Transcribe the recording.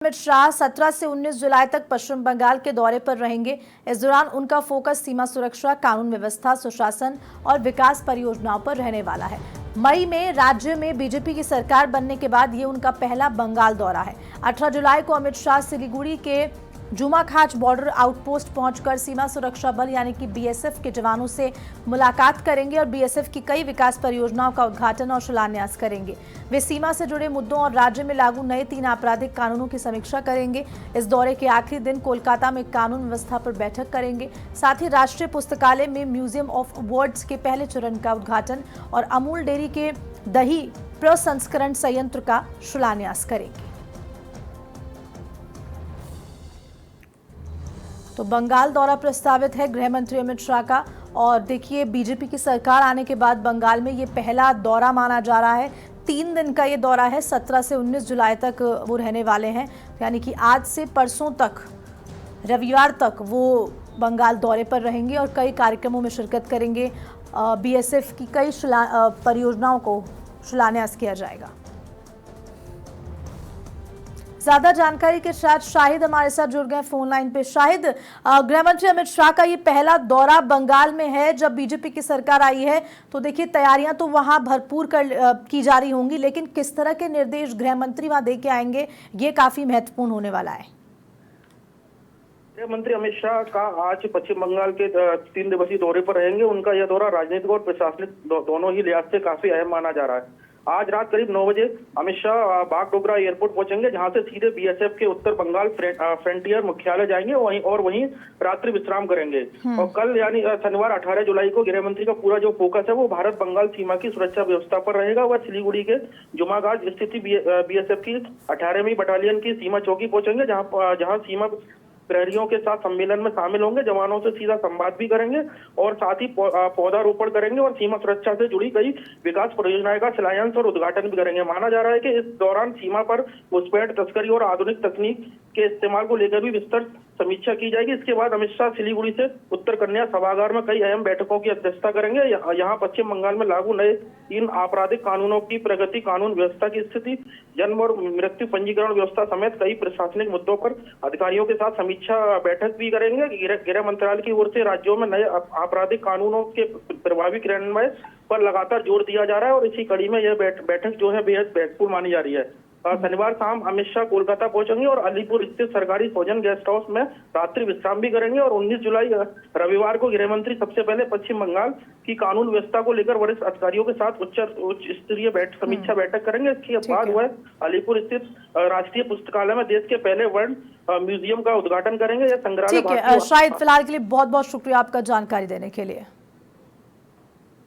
अमित शाह 17 से 19 जुलाई तक पश्चिम बंगाल के दौरे पर रहेंगे। इस दौरान उनका फोकस सीमा सुरक्षा, कानून व्यवस्था, सुशासन और विकास परियोजनाओं पर रहने वाला है। मई में राज्य में बीजेपी की सरकार बनने के बाद ये उनका पहला बंगाल दौरा है। 18 जुलाई को अमित शाह सिलीगुड़ी के जुमाखाच बॉर्डर आउटपोस्ट पहुंचकर सीमा सुरक्षा बल यानी कि बीएसएफ के जवानों से मुलाकात करेंगे और बीएसएफ की कई विकास परियोजनाओं का उद्घाटन और शिलान्यास करेंगे। वे सीमा से जुड़े मुद्दों और राज्य में लागू नए 3 आपराधिक कानूनों की समीक्षा करेंगे। इस दौरे के आखिरी दिन कोलकाता में कानून व्यवस्था पर बैठक करेंगे। साथ ही राष्ट्रीय पुस्तकालय में म्यूजियम ऑफ वर्ड्स के पहले चरण का उद्घाटन और अमूल डेयरी के दही प्रसंस्करण संयंत्र का शिलान्यास करेंगे। तो बंगाल दौरा प्रस्तावित है गृह मंत्री अमित शाह का। और देखिए, बीजेपी की सरकार आने के बाद बंगाल में ये पहला दौरा माना जा रहा है। 3 दिन का ये दौरा है। 17 से 19 जुलाई तक वो रहने वाले हैं, यानी कि आज से परसों तक, रविवार तक वो बंगाल दौरे पर रहेंगे और कई कार्यक्रमों में शिरकत करेंगे। बीएसएफ की कई परियोजनाओं को शिलान्यास किया जाएगा। ज्यादा जानकारी के साथ शाहिद हमारे साथ जुड़ गए फोन लाइन पे। शाहिद, गृह मंत्री अमित शाह का ये पहला दौरा बंगाल में है। जब बीजेपी की सरकार आई है तो देखिए, तैयारियां तो वहां भरपूर की जा रही होंगी, लेकिन किस तरह के निर्देश गृह मंत्री वहां दे के आएंगे, ये काफी महत्वपूर्ण होने वाला है। गृह मंत्री अमित शाह का आज पश्चिम बंगाल के 3 दिवसीय दौरे पर रहेंगे। उनका यह दौरा राजनीतिक और प्रशासनिक दोनों ही लिहाज से काफी अहम माना जा रहा है। आज रात करीब 9 बजे अमित शाह बागडोगरा एयरपोर्ट पहुंचेंगे, जहां से सीधे बीएसएफ के उत्तर बंगाल फ्रंटियर मुख्यालय जाएंगे वहीं रात्रि विश्राम करेंगे। और कल यानी शनिवार 18 जुलाई को गृह मंत्री का पूरा जो फोकस है वो भारत बंगाल सीमा की सुरक्षा व्यवस्था पर रहेगा। वह सिलीगुड़ी के जुमाघाट स्थित बीएसएफ की 18वीं बटालियन की सीमा चौकी पहुंचेंगे, जहाँ सीमा प्रहरियों के साथ सम्मेलन में शामिल होंगे, जवानों से सीधा संवाद भी करेंगे और साथ ही पौधारोपण करेंगे और सीमा सुरक्षा से जुड़ी कई विकास परियोजनाएं का शिलान्यास और उद्घाटन भी करेंगे। माना जा रहा है कि इस दौरान सीमा पर घुसपैठ, तस्करी और आधुनिक तकनीक के इस्तेमाल को लेकर भी विस्तृत समीक्षा की जाएगी। इसके बाद अमित शाह सिलीगुड़ी से उत्तर कन्या सभागार में कई अहम बैठकों की अध्यक्षता करेंगे। यहाँ पश्चिम बंगाल में लागू नए 3 आपराधिक कानूनों की प्रगति, कानून व्यवस्था की स्थिति, जन्म और मृत्यु पंजीकरण व्यवस्था समेत कई प्रशासनिक मुद्दों पर अधिकारियों के साथ समीक्षा बैठक भी करेंगे। गृह मंत्रालय की ओर से राज्यों में नए आपराधिक कानूनों के प्रभावी क्रियान्वयन पर लगातार जोर दिया जा रहा है और इसी कड़ी में यह बैठक जो है बेहद महत्वपूर्ण मानी जा रही है। शनिवार शाम अमित शाह कोलकाता पहुंचेंगे और अलीपुर स्थित सरकारी भोजन गेस्ट हाउस में रात्रि विश्राम भी करेंगे। और 19 जुलाई रविवार को गृह मंत्री सबसे पहले पश्चिम बंगाल की कानून व्यवस्था को लेकर वरिष्ठ अधिकारियों के साथ उच्च स्तरीय समीक्षा बैठक करेंगे। इसके बाद वह अलीपुर स्थित राष्ट्रीय पुस्तकालय में देश के पहले वर्ल्ड म्यूजियम का उद्घाटन करेंगे। यह संग्रहालय। शायद फिलहाल के लिए बहुत बहुत शुक्रिया आपका जानकारी देने के लिए।